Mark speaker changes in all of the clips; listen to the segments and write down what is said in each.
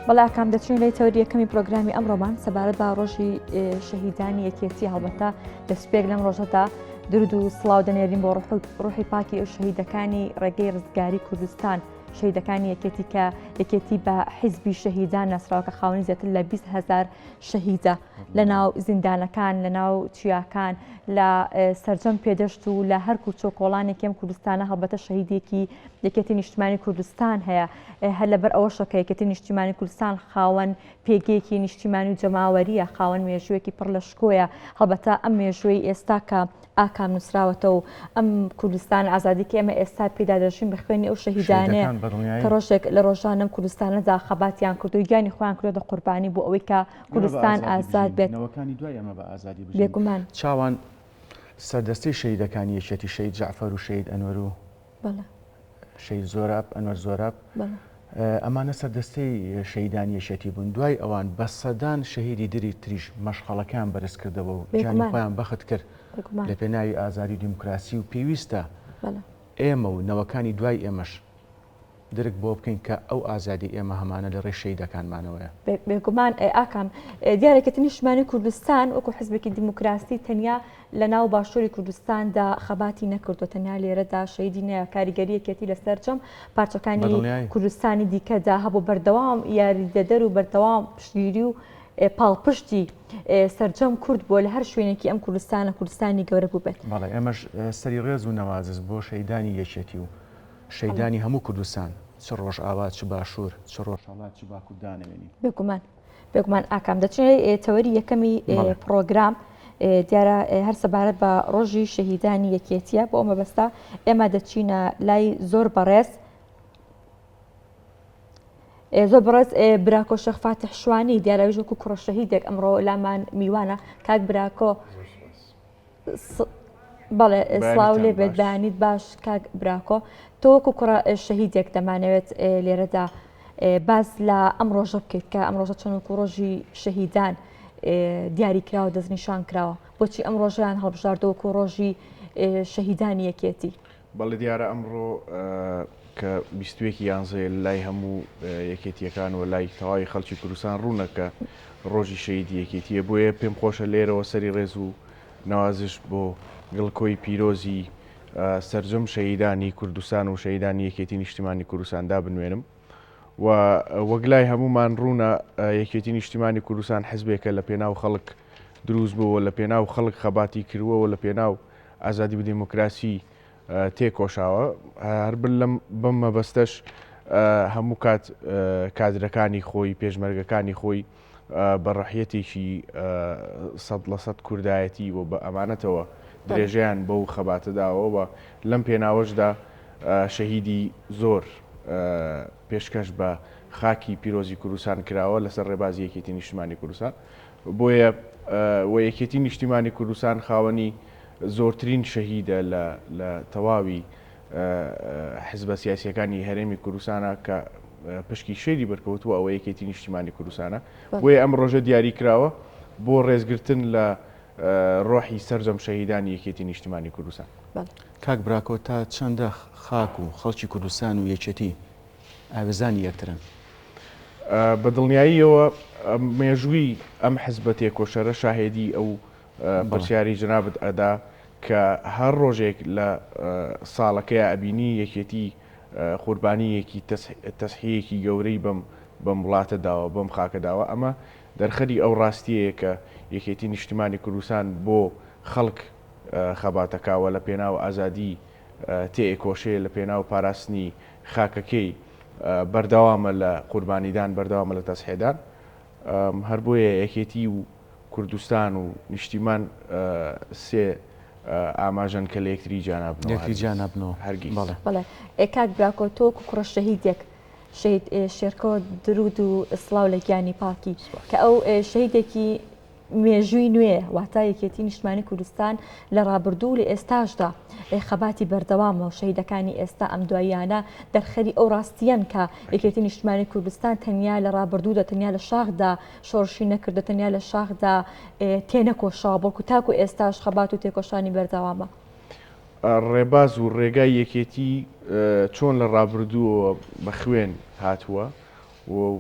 Speaker 1: بەڵا کام دەچین لەی تەوری یەکەمی پرۆگرامی ئەمڕۆمان سەبارەت بە ڕۆژی شەهیدانی یەکێتی هەڵبەتە دەستپێک لەم ڕۆژەدا درود و سڵاو دەنێرین بۆ ڕوحی پاکی ئەو شەهیدەکانی ڕێگەی ڕزگاری کوردستان شەهیدەکانی یەکێتی کە یەکێتی بە حیزبی شەهیدان ناسراوە کە خاوەنی زیاتر لە 20,000 شەهیدە لە ناو زیندانەکان لە ناو چیاکان لە سەرجەم پێدەشت و لە هەر کوچۆ کۆڵانێکی ئەم کوردستانە هەڵبەتە شەهیدێکی یەکێتی نیشتیمانی کوردستان هەیە هەر لەبەر ئەوەشە کە یەکێتی نیشتیمانی کوردستان خاوەن پێگەیەکی نیشتیمانی و جەماوەریە خاوەن مێژوویەکی پڕ لە شکۆیە هەڵبەتە ئەم مێژووی ئێستا کە ئاکام نووسراوەتەوە و ئەم کوردستان ئازادیکە ئێمە ئێستا پێدا دەژین بە خوێنی ئەو شەهیدانەیە کە ڕۆژێک لە ڕۆژانەم کوردستانەدا خەباتیان کرد و گیانی خۆیان کردۆ قوربانی بۆ ئەوەی کە کوردستان ئازاد بێت بێگومان
Speaker 2: چاوان سەردەستی شەهیدەکانی یەکێتی شەهید جەعفەر و شەهید ئەنوەر و شەهید زۆراب ئەنوەر زۆراب ئەمانە سەردەستەی شەهیدانی یەکێتی بوون دوای ئەوان بە سەدان شەهیدی دری تریش مەشخەڵەکان بەرز کردەوە و گیانی خۆیان بەخت کرد لە پێناوی ئازادی دیموکراسی و پێویستە ئێمە و نەوەکانی دوای ئێمەش درک بۆ بکەین کە ئەو ئازادی ئێمە هەمانە لە ڕێی شەهیدەکانمانەوەیە
Speaker 1: بێگومان ئاکام دیارێکەتی نیشتیمانی کوردستان وەکو حیزبێکی دیموکراسی تەنیا لە ناو باشووری کوردستاندا خەباتی نەکردو تەنیا لێرەدا شەهیدی نەیە کاریگەریەکێتی لە سەرجەم پارچەکانی کوردستانی دیکەدا هەبوو بەردەوام یاریدەدەر و بەردەوام پشتگیری و پاڵپشتی سەرجەم کورد بۆ لە هەر شوێنێکی ئەم کوردستانی گەورە بوو بێت
Speaker 2: بەڵێ ئێمەش سەری ڕێز و نەوازز بۆ شەهیدانی یەکێتی و شەهیدانی هەموو کوردستان چ ڕۆژ ئاوات چ باشوور چ ڕۆژهەڵات چ باکوور دانەوێنین
Speaker 1: بێگومان ئاکام دەچێت تەوەری یەکەمی پرۆگرام دیارە هەر سەبارەت بە ڕۆژی شەهیدانی یەکێتیە بۆ ئەمە بەستا ئێمە دەچینە لای زۆر بەڕێز براکۆ شەخ فاتح شوانی دیارەویژ وەکو کوڕە شەهیدێک ئەمڕۆ لامان میوانە کاک براکۆ بەڵێ سڵاو لێ بێت بەیانیت باش کاک براکۆ تۆ وەکو کوڕە شەهیدێک دەمانەوێت لێرەدا باز لە ئەم ڕۆژە بکەیت کە ئەم ڕۆژە چەند وەکو ڕۆژی شەهیدان دیاری کراوە دەستنیشان کراوە بۆچی ئەم ڕۆژیان هەڵبژاردەوە وەکو ڕۆژی شەهیدانی یەکێتی
Speaker 3: بەڵێ دیارە ئەمڕۆ کە 21 یانزەیە لای هەموو یەکێتیەکان و لای تەواوی خەڵکی کوردستان ڕوونەکە ڕۆژی شەهیدی یەکێتیە بۆیە پێم خۆشە لێرەوە سەری ڕێز و نوازش بۆ گڵکۆی پیرۆزی سەرجەم شەهیدانی کوردستان و شەهیدانی یەکێتی نیشتیمانی کوردستاندا بنوێنم و وەگلای هەمومان ڕوونە یەکێتی نیشتیمانی کوردستان حیزبێکە لە پێناو خەڵک دروست بووە لە پێناو خەڵک خەباتی کردووە لە پێناو ئازادی و دیموکراسی تێکۆشاوە هەر بەم مەبەستەش هەموو کات کادرەکانی خۆی پێشمەرگەکانی خۆی بە ڕەحیەتێکی 100% کوردایەتی و بە ئەمانەتەوە درێژیان بەو خەباتەداوە و لەم پێناوەشدا شەهیدی زۆر پێشکەش بە خاکی پیرۆزی کوردستان کراوە لەسەر ڕێبازی یەکێتی نیشتیمانی کوردستان بۆیە یەکێتی نیشتیمانی کوردستان خاوەنی زۆرترین شەهیدە لە تەواوی حیزبە سیاسیەکانی هەرێمی کوردستانە کە پشکی شەیری بەرکەوتووە ئەوە یەکێتی نیشتیمانی کوردستانە بۆیە ئەم ڕۆژە دیاری کراوە بۆ ڕێزگرتن لە ڕۆحی سەرجەم شەهیدانی یەکێتی نیشتیمانی کوردستان.
Speaker 2: کاک براکۆ تا چەندە خاک و خەڵکی کوردستان و یەکێتی ئاوێزانی یەکترن؟
Speaker 3: بە دڵنیاییەوە مێژووی ئەم حیزبە تێکۆشەرە شاهێدی ئەو پرسیاری جنابەت ئەدا کە هەر ڕۆژێک لە ساڵەکەی ئەبینی یەکێتی قوربانیەکی تەسحیەکی گەورەی بەم وڵاتەداوە بەم خاکەداوە ئەمە دەرخەری ئەو ڕاستیەیە کە یەکێتی نیشتیمانی کوردستان بۆ خەڵک خەباتەکاوە لە پێناو ئازادی تێکۆشەیە لە پێناو پاراستنی خاکەکەی بەردەوامە لە قوربانیدان بەردەوامە لە تەسحێدان هەر بۆیە یەکێتی و کوردستان و نیشتیمان سێ ئاماژەن کە لە یەکتری
Speaker 2: جانابنەوە
Speaker 3: هەرگیز.
Speaker 1: بەڵێ کاک براکۆ تۆ کوڕە شەهیدێک شێرکۆ درود و سڵاو لە گیانی پاکی کە ئەو شەهیدێکی مێژووی نوێ واتە یەکێتی نیشتیمانی کوردستان لە ڕابردوو لە ئێستاشدا خەباتی بەردەوامەوە شەهیدەکانی ئێستا ئەم دواییانە دەرخەری ئەو ڕاستیەن کە یەکێتی نیشتیمانی کوردستان تەنیا لە ڕابردوودا تەنیا لە شاخدا شۆڕشی نەکردە تەنیا لە شاخدا تێنەکۆشاوە بەڵکو تاکو ئێستاش خەبات و تێکۆشانی بەردەوامە.
Speaker 3: ڕێباز و ڕێگای یەکێتی چۆن لە ڕابردووە بە خوێن هاتووە و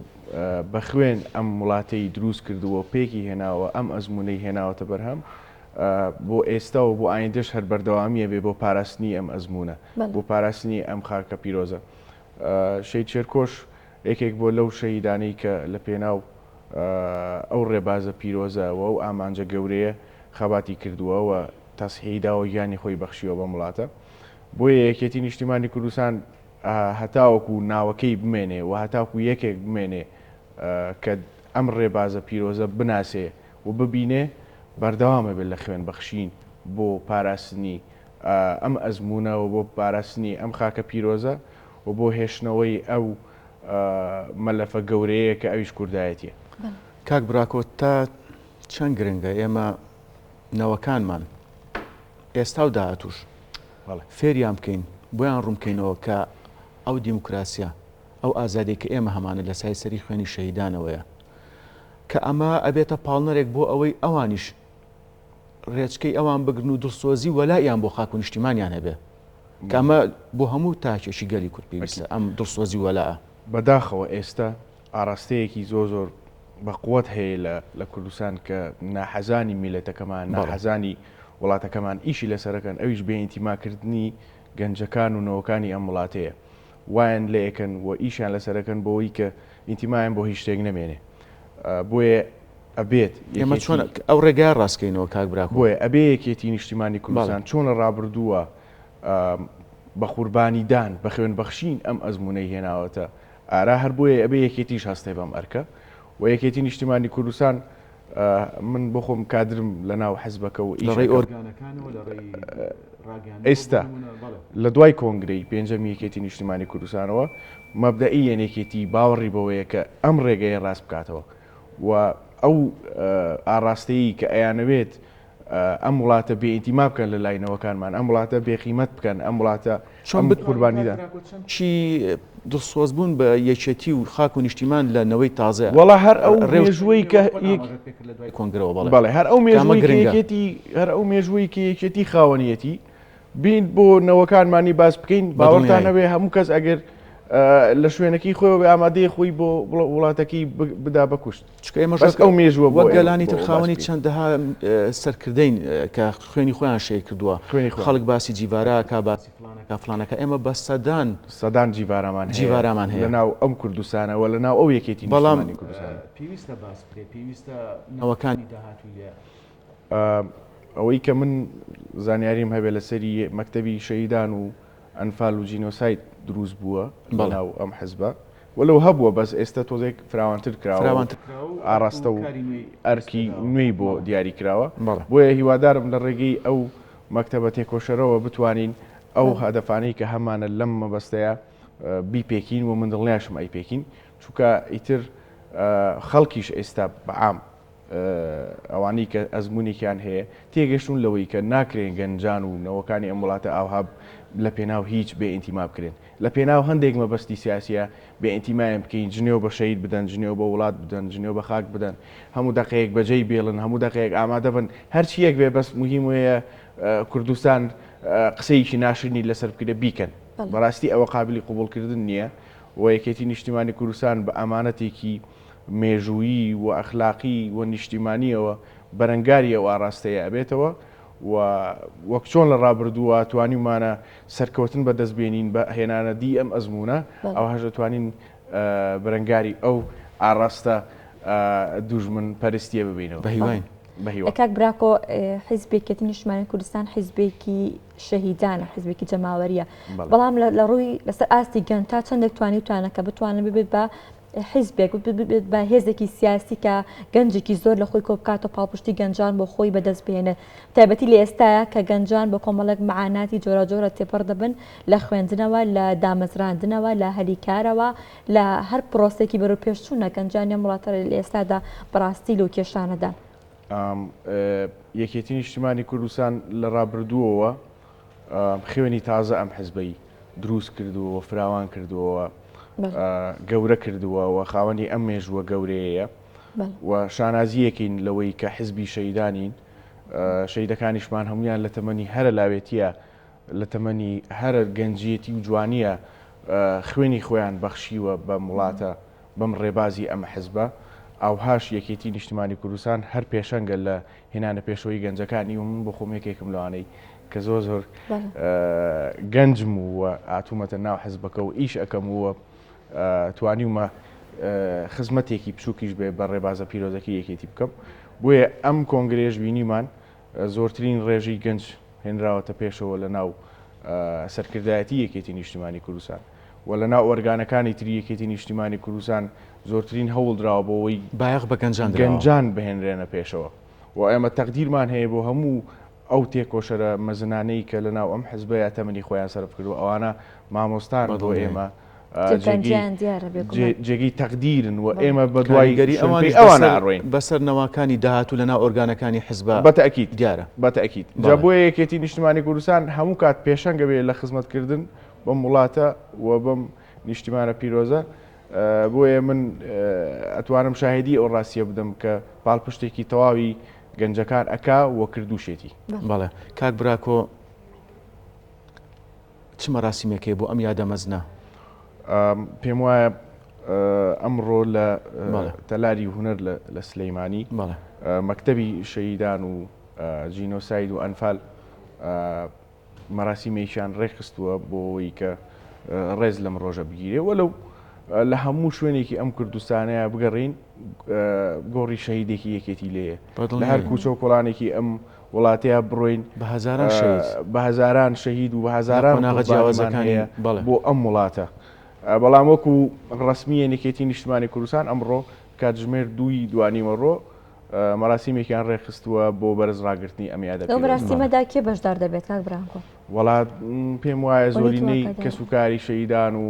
Speaker 3: بە خوێن ئەم وڵاتەی دروست کردووە پێکی هێناوە ئەم ئەزمونەی هێناوەتە بەرهەم بۆ ئێستا و بۆ ئایندەش هەر بەردەوامیە بێ بۆ پاراستنی ئەم ئەزمونە بۆ پاراستنی ئەم خاکە پیرۆزە. شەید شێرکۆش یەکێک بۆ لەو شەهیدانەی کە لە پێناو ئەو ڕێبازە پیرۆزەوە و ئامانجە گەورەیە خەباتی کردووەوە تەسهیداوە گیانی خۆی بەخشیەوە بە وڵاتە. بۆیە یەکێتی نیشتیمانی کوردستان هەتاوەکو ناوەکەی بمێنێ و هەتاکو یەکێک بمێنێ کە ئەم ڕێبازە پیرۆزە بناسێ و ببینێ بەردەوامە بێت لە خوێن بەخشین بۆ پاراستنی ئەم ئەزمونەوە بۆ پاراستنی ئەم خاکە پیرۆزە و بۆ هێشتنەوەی ئەو مەلەفە گەورەیە کە ئەویش کوردایەتیە.
Speaker 2: کاک براکۆ تا چەند گرنگە ئێمە نەوەکانمان ئێستا و داهاتوش فێریان بکەین بۆیان ڕوونکەینەوە کە ئەو دیموکراسیە ئەو ئازادی کە ئێمە هەمانە لە سای سەری خوێنی شەهیدانەوەیە کە ئەمە ئەبێتە پاڵنەرێک بۆ ئەوەی ئەوانیش ڕێچکەی ئەوان بگرن و دڵسۆزی وەلایان بۆ خاک و نیشتیمانیان هەبێ کە ئەمە بۆ هەموو تاکێشی گەلی کورد پێویستە ئەم دڵسۆزی وەلایە.
Speaker 3: بەداخەوە ئێستا ئاراستەیەکی زۆر بەقوت هەیە لە کوردستان کە ناحەزانی میلەتەکەمان ناحەزانی وڵاتەکەمان ئیشی لەسەرەکەن ئەویش بێ ئینتیماکردنی گەنجەکان و نەوەکانی ئەم وڵاتەیە وایان لە یەکەن و ئیشیان لەسەرەکەن بۆەوەی کە ئینتیمایان بۆ هیچ شتێک نەمێنێ. بۆیە ئەبێت
Speaker 2: ئێمە چۆن ئەو ڕێگای ڕاستکەینەوە کاک براکۆ
Speaker 3: بۆیە ئەبێ یەکێتی نیشتیمانی کوردستان چۆنە ڕابردووە بە قوربانیدان بە خوێن بەخشین ئەم ئەزمونەی هێناوەتە ئارا هەر بۆیە ئەبێ یەکێتیش هەستێ بەم ئەرکە و یەکێتی نیشتیمانی کوردستان من بۆ خۆم کادرم لە ناو حەزبەکە و
Speaker 2: لەڕێی ئۆرگانەکانەوە لەڕێی
Speaker 3: ئێستا لە دوای کۆنگرەی پێنجەمی یەکێتی نیشتیمانی کوردستانەوە مەبدەئی یەنێکێتی باوەڕی بەوەیە کە ئەم ڕێگەیە ڕاست بکاتەوە و ئەو ئاراستەیی کە ئەیانەوێت ئەم وڵاتە بێ ئینتیما بکەن لە لاینەوەکانمان ئەم وڵاتە بێقیمەت بکەن ئەم وڵاتە
Speaker 2: چۆن قوربانیدا چی دڵسۆزبوون بە یەکێتی و خاک و نیشتیمان لە نەوەی تازە
Speaker 3: وەڵا هەر ئەو مێژووی کە
Speaker 2: کۆنگرەوە
Speaker 3: بەڵێ هەر ئەو مێژووی کە یەکێتی خاوەنیەتی بین بۆ نەوەکانمانی باس بکەین باوەڕتانەوێ هەموو کەس ئەگەر لە شوێنەکەی خۆی بە ئامادەی خۆی بۆ وڵاتەکەی بدا بەکوشت چکە ئێمە ئەو مێژووە
Speaker 2: وە گەلانی تر خاوەنی چەندەها سەرکردین کە خوێنی خۆیان شێ کردووە خەڵک باسی جیڤارەکە باسی فلانەکە ئێمە بە سەدان جیڤارامان هەیە
Speaker 3: لەناو ئەم کوردستانەوە لەناو ئەو یەکێتی نیشتیمانی کوردستان
Speaker 2: پێویستە باس بکرێت پێویستە نەوەکانی داهاتوویە
Speaker 3: ئەوەی کە من زانیاریم هەبێت لەسەری مەکتەبی شەهیدان و ئەنفال و جینۆسایت دروست بووە بەناو ئەم حەزبە وەلەو هەبووە بەس ئێستا تۆزێک فراوانتر کراوە ئاراستە و ئەرکی نوێی بۆ دیاری کراوە بۆیە هیوادارم لە ڕێگەی ئەو مەکتەبە تێکۆشەرەوە بتوانین ئەو هەدەفانەی کە هەمانە لەم مەبەستەیە بیپێکین و من دڵنیاشم ئەی پێکین چونکە ئیتر خەڵکیش ئێستا بەعام ئەوانەی کە ئەزمونێکیان هەیە تێگەشتون لەوەی کە ناکرێن گەنجان و نەوەکانی ئەم وڵاتە ئاوهاب لە پێناو هیچ بێ ئینتیما بکرێن لە پێناو هەندێک مەبەستی سیاسیە بێ ئینتیمایان بکەین ژنێو بە شەید بدەن ژنێو بە وڵات بدەن ژنێو بە خاک بدەن هەموو دەقەیەک بەجێی بێڵن هەموو دەقەیەک ئامادە بن هەرچیەک بێ بەس مهم وەیە کوردستان قسەیەکی ناشرینی لەسەر بکرێ بیکەن بەڕاستی ئەوە قابلی قوبوڵکردن نییە و یەکێتی نیشتیمانی کوردستان بە ئەمانەتێکی مێژوویی و ئەخلاقی و نیشتیمانیەوە بەرەنگاری ئەو ئاراستەیە ئەبێتەوە و وەک چۆن لە ڕابردووە توانیمانە سەرکەوتن بەدەستبێنین بە هێنانەدی ئەم ئەزمونە ئەو هەژە توانین بەرەنگاری ئەو ئاراستە دوژمن پەرستیە ببینەوە
Speaker 2: بەهیوان
Speaker 1: کاک براکۆ حیزبێکەتی نیشتیمانی کوردستان حیزبێکی شەهیدانە حیزبێکی جەماوەریە بەڵام لە ڕووی لەسەر ئاستی گەن تا چەندێک توانێتە بتوانن ببێت بە حیزبێک بە هێزێکی سیاسی کە گەنجێکی زۆر لە خۆی کۆبکات و پاڵپشتی گەنجان بۆ خۆی بەدەستبێنێ تایبەتی لە ئێستاە کە گەنجان بە کۆمەڵک معاناتی جۆرە جۆرە تێپەر دەبن لە خوێندنەوە لە دامەزراندنەوە لە هەلیکارەوە لە هەر پرۆسێکی بەروپێشچوونە گەنجانی وڵاتە لە ئێستادا بەڕاستی لەو کێشانەدا
Speaker 3: یەکێتی نیشتیمانی کوردستان لە ڕابردووەوە خوێنی تازە ئەم حیزبەی دروست کردووە فراوان کردووە گەورە کردووە و خاوەنی ئەم مێژووە گەورەیە و شانازیەکەین لەوەی کە حیزبی شەیدانین شەیدەکانیشمان هەمویان لە تەمەنی هەرە لاوێتیە لە تەمەنی هەرە گەنجیەتی و جوانیە خوێنی خۆیان بەخشیوە بە وڵاتە بەم ڕێبازی ئەمە حزبە ئاوهاش یەکێتی نیشتیمانی کوردستان هەر پێشەنگە لە هێنانە پێشەوەی گەنجەکانی و من بۆ خۆم یەکێکم لەوانەی کە زۆر گەنجم وە ئاتومەتە ناو حزبەکە و ئیش ئەەکەم وە توانیمە خزمەتێکی بچووکیش بێ بە ڕێبازە پیرۆزەکە یەکێتی بکەم بۆیە ئەم کۆنگرێژ بینیمان زۆرترین ڕێژی گەنج هێنراوەتە پێشەوە لە ناو سەرکردایەتی یەکێتی نیشتیمانی کوردستان و لە ناو ئۆرگانەکانی تری یەکێتی نیشتیمانی کوردستان زۆرترین هەوڵدراوە بۆەوەی
Speaker 2: بایەخ بە
Speaker 3: گەنجان بهێنرێنە پێشەوە و ئێمە تەقدیرمان هەیە بۆ هەموو ئەو تێکۆشەرە مەزنانەی کە لە ناو ئەم حزبەیە تەمەنی خۆیان سەرف کردو ئەوانە مامۆستان بۆ ئێمە جێگەی تەقدیرن و ئێمە بە دوایگەری ئەوانە ئەڕۆین
Speaker 2: بەسەر نەوەکانی داهاتوو لە ناو ئۆرگانەکانی حزب
Speaker 3: بەتەئکید
Speaker 2: دیارە
Speaker 3: بەتەئکید جا بۆیە یەکێتی نیشتیمانی کوردستان هەموو کات پێشەنگە بێت لە خزمەتکردن بەم وڵاتە و بەم نیشتیمانە پیرۆزە بۆیە من ئەتوانم شاهدی ئەو ڕاستیە بدەم کە پاڵپشتێکی تەواوی گەنجەکان ئەکا وە کردوشێتی.
Speaker 2: بەڵێ کاک براکۆ چ مەراسیمێکی بۆ ئەم یادەمەزنە؟
Speaker 3: پێم وایە ئەمڕۆ لە تەلاری هونەر لە سلەیمانی مەکتەبی شەهیدان و جینۆساید و ئەنفال مەراسیمێکیان ڕێخستووە بۆەوەی کە ڕێز لەم ڕۆژە بگیرێ وەلو لە هەموو شوێنێکی ئەم کوردستانەیە بگەڕین گۆڕی شەهیدێکی یەکێتی لێیە لە هەر کوچە و کۆڵانێکی ئەم وڵاتەیە بڕۆین بە هەزاران شەهید و بە هەزاران
Speaker 2: ناغەجیاوازەکانی
Speaker 3: بۆ ئەم وڵاتە بەڵام وەکو ڕسمیە یەکێتی نیشتیمانی کوردستان ئەمڕۆ کاتژمێر 2 دوانیمەڕۆ مەراسیمێکیان ڕێخستووە بۆ بەرزڕاگررتنی ئەمیادە
Speaker 1: ئەو مەراسیمەدا کێ بەشدار دەبێت کاک برانکۆ؟
Speaker 3: وڵات پێم وایە زۆرینەی کەسوکاری شەهیدان و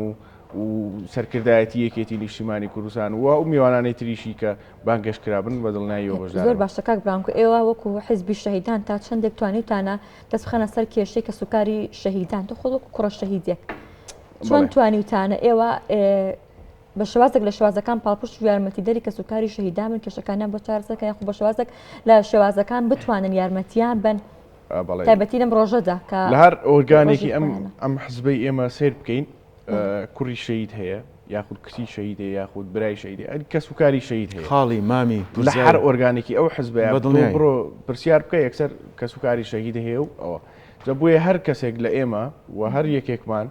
Speaker 3: سەرکردایەتی یەکێتی نیشتیمانی کوردستان و ئەو میوانانەی تریشی کە بانگەشتکرابن بە دڵنیاییەوە بەشدار.
Speaker 1: زۆر باشە کاک برانکۆ ئێوە وەکو حیزبی شەهیدان تا چەندێک توانیتانە دەست بخەنە سەر کێشەی کەسوکاری شەهیدان تۆ خۆ وەکو کوڕە شەهیدێک چۆن توانیتانە ئێوە بە شێوازێک لە شێوازەکان پاڵپشت و یارمەتیدەری کەسوکاری شەهیدان بن کێشەکانیان بۆ چارەسەرکە یاخو بە شێوازێک لە شێوازەکان بتوانن یارمەتیان بن تایبەتی لەم ڕۆژەدا کە
Speaker 3: لە هەر ئۆرگانێکی ئەم حزبەی ئێمە سیر بکەین کوڕی شەهید هەیە یاخود کچی شەهید هەیە یاخود برای شەهید هەیە کەسوکاری شەهید هەیە
Speaker 2: خاڵی مامی
Speaker 3: لە هەر ئۆرگانێکی ئەو حزبەیە بڕۆ پرسیار بکە یەکسەر کەسوکاری شەهید هەیە و ئەوە جا بۆیە هەر کەسێک لە ئێمە و هەر یەکێکمان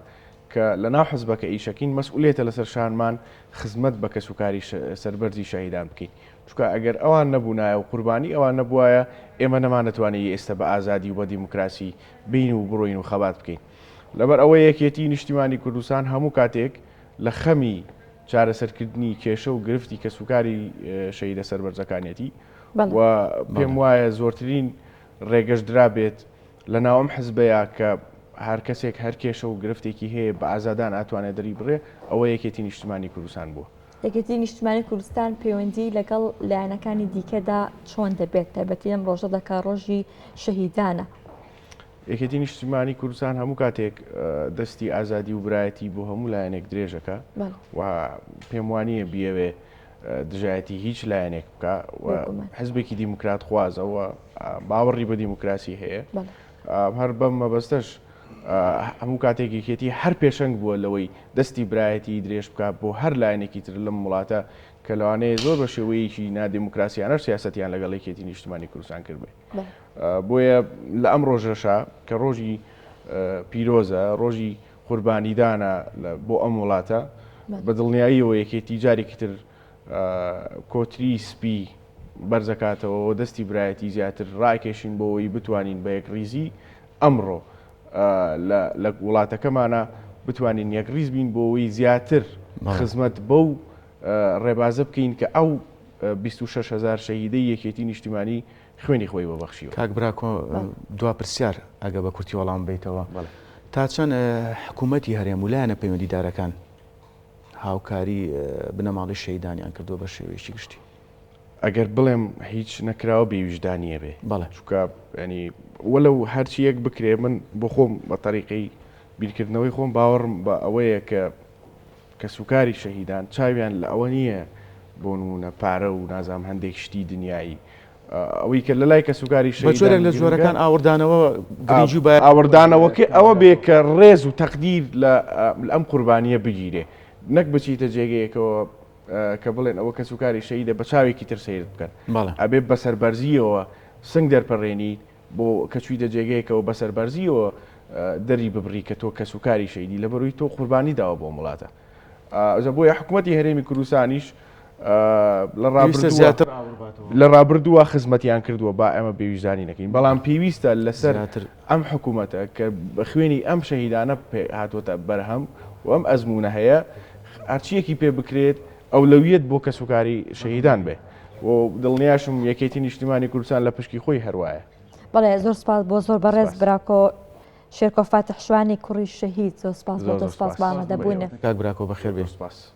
Speaker 3: کە لە ناو حزبەکە ئیشەکەین مەسئولێتە لەسەر شانمان خزمەت بە کەسوکاری سەربەرزی شەهیدان بکەین چونکە ئەگەر ئەوان نەبوونایە و قوربانی ئەوان نەبووایە ئێمە نەمانەتوانێت ئێستا بە ئازادی و بە دیموکراسی بین و بڕۆین و خەبات بکەین لەبەر ئەوە یەکێتی نیشتیمانی کوردستان هەموو کاتێک لە خەمی چارەسەرکردنی کێشە و گرفتی کەسوکاری شەهیدە سەربەرزەکانێتی و پێم وایە زۆرترین ڕێگەشترا بێت لە ناو ئەم حزبەیە کە هەر کەسێک هەر کێشە و گرفتێکی هەیە بە ئازادان ئاتوانێت دەری بڕێ ئەوە یەکێتی نیشتیمانی کوردستان بووە.
Speaker 1: یەکێتی نیشتیمانی کوردستان پەیوەندی لەگەڵ لایەنەکانی دیکەدا چۆن دەبێت تایبەتی لەم ڕۆژەدا کە ڕۆژی شەهیدانە؟
Speaker 3: یەکێتی نیشتیمانی کوردستان هەموو کاتێک دەستی ئازادی و برایەتی بۆ هەموو لایەنێک درێژەکە و پێم وانییە بیەوێ دژایەتی هیچ لایەنێک بکە و حزبێکی دیموکرات خوازەوە باوەڕی بە دیموکراسی هەیە هەر بەم مەبەستەش هەموو کاتێک یەکێتی هەر پێشەنگ بووە لەوەی دەستی برایەتی درێژ بکە بۆ هەر لایەنێکی تر لەم وڵاتە کە لەوانەیە زۆر بە شێوەیەکی نادیموکراسیانە سیاسەتیان لەگەڵ یەکێتی نیشتیمانی کوردستان کردبێ بۆیە لە ئەم ڕۆژەشە کە ڕۆژی پیرۆزە ڕۆژی قوربانیدانە بۆ ئەم وڵاتە بە دڵنیاییەوە یەکێتی جارێکی تر کۆتری سپی بەرزەکاتەوە دەستی برایەتی زیاتر ڕاکێشین بۆەوەی بتوانین بە یەک ریزی ئەمڕۆ لە وڵاتەکەمانە بتوانین یەک ریز بین بۆەوەی زیاتر خزمەت بەو ڕێبازە بکەین کە ئەو 26,000 شەهیدەی یەکێتی نیشتیمانی خوێنی خۆی بەبەخشیوە.
Speaker 2: کاک براکۆ دوا پرسیار ئەگە بە کورتی وەڵام بیتەوە تا چەند حکوومەتی هەرێم و لایەنە پەیوەندیدارەکان هاوکاری بنەماڵی شەهیدانیان کردووە بە شێوەیەکی گشتی؟
Speaker 3: ئەگەر بڵێم هیچ نەکراوە بێویژدانیە بێ چونکە ینی وەلو هەرچی یەک بکرێ من بۆ خۆم بە تەریقەی بیرکردنەوەی خۆم باوەڕم بە ئەوەیە کە سوکاری شەهیدان چاویان لە ئەوە نییە بۆ نمونە پارە و نازام هەندێک شتی دنیایی ئەوەی کە لە لای کە سوکاری
Speaker 2: شەهیدان لە جۆرەکان ئاوردانەوە گرنگی و
Speaker 3: ئاوردانەوەکە ئەوە بێ کە ڕێز و تەقدیر لە ئەم قوربانیە بگیرێ نەک بچیتە جێگەیەکەوە کە بڵێن ئەوە کە سوکاری شەیدە بە چاوێکی تر سیر بکەن ئەبێ بەسەربەرزیەوە سنگ دەرپەڕێنی بۆ کە چوویدە جێگەیەکەوە بەسەربەرزیەوە دەری ببڕی کە تۆ کە سوکاری شەیدی لە بەروی تۆ قوربانی داوە بۆ وڵاتە بۆیە حکوومەتی هەرێمی کوردستانیش لە ڕابردووە خزمەتیان کردووە با ئەمە بێویژدانی نەکەین بەڵام پێویستە لەسەر ئەم حکوومەتە کە بە خوێنی ئەم شەهیدانە هاتوۆتە بەرهەم و ئەم ئەزمونە هەیە هەرچیەکی پێ بکرێت ئەولەویەت بۆ کە سوکاری شەهیدان بێ و دڵنیاشم یەکێتی نیشتیمانی کوردستان لە پشکی خۆی هەروایە.
Speaker 1: بەڵێ زۆر سپاس بۆ زۆر بەڕێز براکۆ شێرکۆ فاتح شوانی کوڕی شەهید زۆر سپاس بۆ دەست سپاس بە ئامادەبوونە.
Speaker 2: کاک براکۆ بەخێر بێ.
Speaker 3: سپاس.